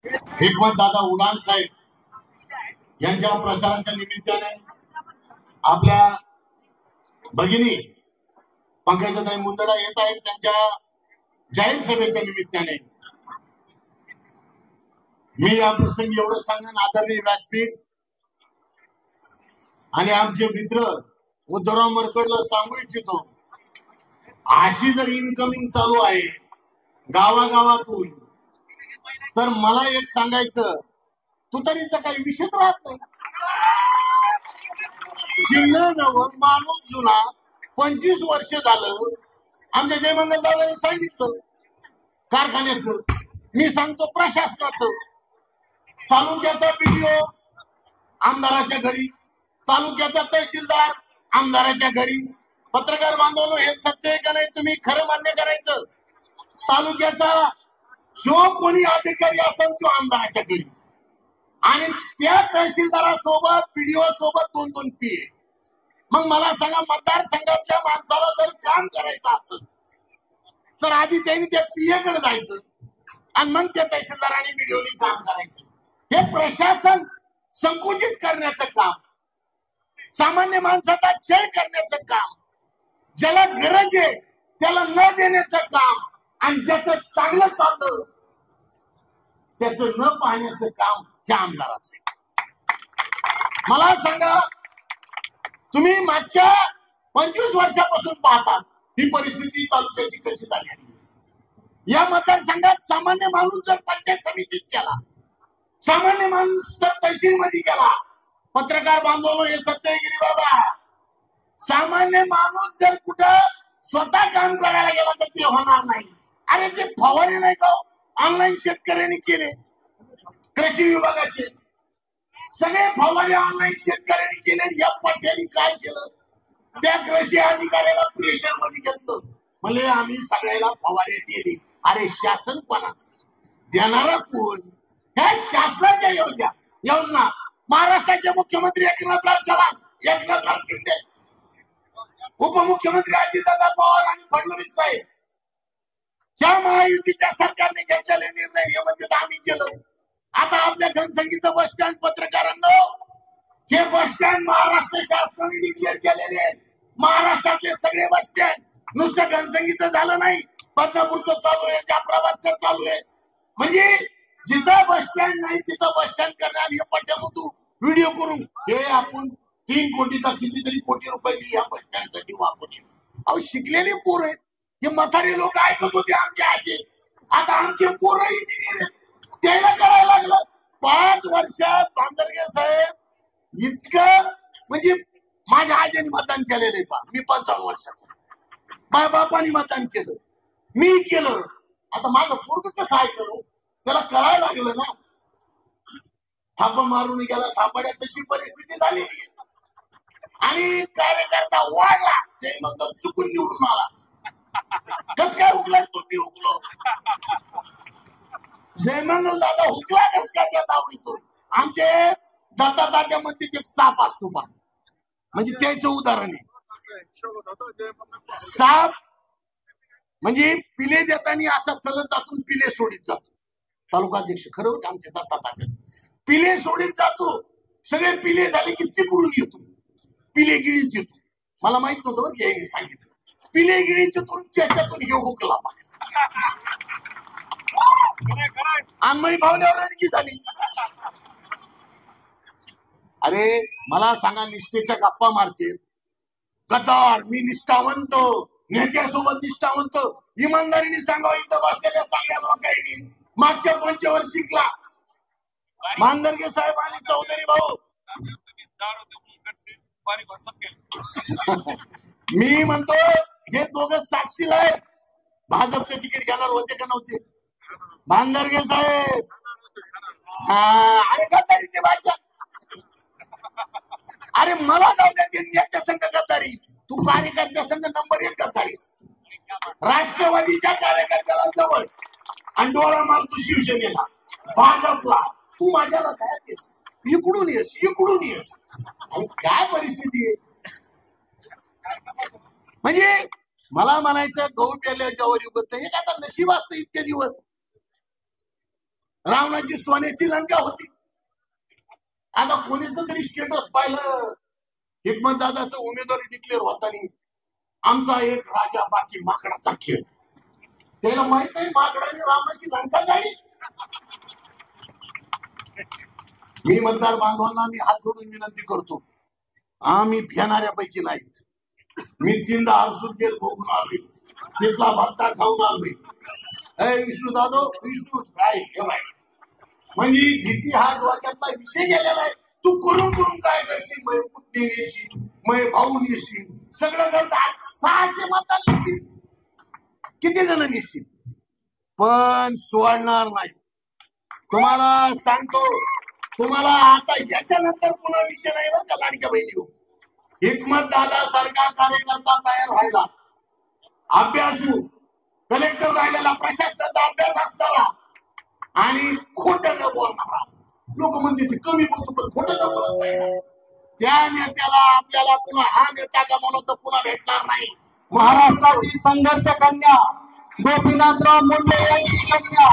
हिकमत दादा उडान साहेब यांच्या प्रचाराच्या निमित्ताने आपल्या भगिनी पंकजाताई मुंदडा येत आहेत त्यांच्या जाहीर सभेच्या निमित्ताने मी या प्रसंगी एवढं सांगेन आदरणीय व्यासपीठ आणि आमचे मित्र उद्धवराव मरकडला सांगू इच्छितो अशी जर इनकमिंग चालू आहे गावागावातून तर मला एक सांगायचं तुतारीचा काही विषयच राहत नाही. जिल्हा नव माणूस जुना 25 वर्ष झालं आमच्या जयमंगल दादांनी सांगितलं कारखान्याचं, मी सांगतो प्रशासनाचं, तालुक्याचा बीडीओ आमदाराच्या घरी, तालुक्याचा तहसीलदार आमदाराच्या घरी. पत्रकार बांधवनो हे सत्य आहे का नाही तुम्ही खरं मान्य करायचं. तालुक्याचा जो कोणी अधिकारी असेल तो आमदाराच्या घरी आणि त्या तहसीलदारासोबत बीडीओ सोबत 2-2 पीए. मग मला सांगा मतदारसंघातल्या माणसाला जर काम करायचं असेल तर आधी त्यांनी त्या पीए कडे जायचं आणि मग त्या तहसीलदार आणि बीडीओनी काम करायचं. हे प्रशासन संकुचित करण्याचं काम, सामान्य माणसाचा छळ करण्याचं काम, ज्याला गरज आहे त्याला न देण्याचं काम आणि ज्याचं चांगलं चाललं त्याचं न पाहण्याचं काम ह्या आमदाराचं. मला सांगा तुम्ही मागच्या 25 वर्षापासून पाहता ही परिस्थिती तालुक्याची कशी झाली आहे. या मतदारसंघात सामान्य माणूस जर पंचायत समितीत गेला, सामान्य माणूस जर तहसील मध्ये गेला, पत्रकार बांधवलो हे सत्यगिरी बाबा, सामान्य माणूस जर कुठं स्वतः काम करायला गेला तर ते होणार नाही. अरे ते फवारे नाही का ऑनलाईन शेतकऱ्यांनी केले, कृषी विभागाचे सगळे फवारे ऑनलाईन शेतकऱ्यांनी केले. या पट्ट्याने काय केलं, त्या कृषी अधिकाऱ्याला प्रेशर मध्ये घेतलं, म्हणजे आम्ही सगळ्याला फवारे दिले. अरे शासन कोणाचं, देणारा कोण? ह्या शासनाच्या योजना महाराष्ट्राचे मुख्यमंत्री एकनाथराव चव्हाण, एकनाथराव शिंदे, उपमुख्यमंत्री अजितदादा पवार आणि फडणवीस साहेब या महायुतीच्या सरकारने घेतलेले निर्णय म्हणजे आम्ही केलं. आता आपल्या घनसंगीत बस स्टँड पत्रकारांनो, हे बस स्टँड महाराष्ट्र शासनाने डिक्लेअर केलेले आहेत. महाराष्ट्रातले सगळे बस स्टँड नुसतं घनसंगीत झालं नाही, बदनापूरचं चालू आहे, जाफराबादचं चालू आहे. म्हणजे जिथं बस स्टँड नाही तिथं बस स्टँड करणार हे पट्ट्यामधून व्हिडिओ करून हे आपण 3 कोटीचा कितीतरी कोटी रुपये मी या बस स्टँड साठी वापरले. अहो शिकलेले पोर आहेत, हे म्हातारे लोक ऐकत होते आमच्या आजी. आता आमचे पोरं इंजिनियर आहेत, त्याला कळायला लागलं. 5 वर्षात बांदरगे साहेब इतकं, म्हणजे माझ्या आजीने मतदान केलेलं आहे. मी 55 वर्षाचा, माझ्या बापाने मतदान केलं, मी केलं. आता माझं पोरग कसं ऐकलं, त्याला कळायला लागलं ना. थापा मारून गेला, थापाड्यात तशी परिस्थिती झालेली आहे. आणि कार्यकर्ता वाढला, जयमंगल चुकून निवडून आला. कस काय हुकला तो? मी हुकलो. जयमंगल दादा हुकला कस काय त्या दावडीतून? आमचे दत्ता दात्यामध्ये एक साप असतो पा, म्हणजे त्याचं उदाहरण आहे. साप म्हणजे पिले देताना असा चलत जातून पिले सोडीत जातो. तालुकाध्यक्ष खरं आमचे दत्ता दात्या पिले सोडीत जातो. सगळे पिले झाले की तिकडून येतो, पिले गिळीत येतो. मला माहित नव्हतं बरं की सांगितलं. पिले गिळीत येतो, त्याच्यातून हे हुकला. आम्ही भावनेवर रडकी झाली. अरे मला सांगा, निष्ठेच्या गप्पा मारते गद्दार. मी निष्ठावंत, नेत्यासोबत निष्ठावंत, इमानदारीने सांगावं इथं बसलेल्या सगळ्या लोकांनी मागच्या पंचवार्षिकला मानदर्गे साहेब आणि चौधरी भाऊ मी म्हणतो हे दोघं साक्षीला आहे. भाजपचे तिकीट घेणार होते का नव्हते? भानदर्गे साहेब. अरे गद्दारीचे भाषा. अरे मला जाऊ द्या, ते नेत्या संघ गद्दारी, तू कार्यकर्त्या संघ नंबर 1 गद्दारीस. राष्ट्रवादीच्या कार्यकर्त्याला जवळ आणि डोळा मारतो शिवसेनेला, भाजपला. तू माझ्याला काय येस, इकडून येस, इकडून येस. अरे काय परिस्थिती आहे. म्हणजे मला म्हणायचं गहू पेरल्याच्या वर युगत हे काय नशीब असतं इतके दिवस. रावणाची सोन्याची लंका होती. आता कोणीच तरी स्टेटस पाहिलं, हिकमतदादाचं उमेदवारी डिक्लेअर होताना आमचा एक राजा बाकी माकडाचा खेळ. त्याला माहित नाही माकडाने रावणाची लंका झाली. मी मतदार बांधवांना मी हात जोडून विनंती करतो, आम्ही भेणाऱ्यापैकी नाहीत. मी 3दा हरसून तेल बघून आलोय, तिथला भत्ता खाऊन आलोय. विष्णू जाधव, विष्णू काय म्हणजे भीती हा डोक्यातला विषय गेलेला आहे. तू करून करून काय करशील, मै पुतणी नेशील, मै भाऊ नेशील, सगळं करतात. 600 मतांना नेशील, किती जण नेशील, पण सोडणार नाही. तुम्हाला सांगतो, तुम्हाला आता याच्यानंतर पुन्हा विषय नाही बरं का लाडक्या बहिणी. हिकमतदादा सारखा कार्यकर्ता तयार व्हायला, अभ्यासू कलेक्टर राहिलेला, प्रशासनाचा अभ्यास असणारा आणि खोटं न बोलणारा. लोक म्हणते ते कमी बोलतो पण खोटं न बोलत नाही, त्या नेत्याला आपल्याला पुन्हा हा नेता का म्हणून तर पुन्हा भेटणार नाही. महाराष्ट्राची संघर्ष कन्या गोपीनाथराव मुंडे यांची कन्या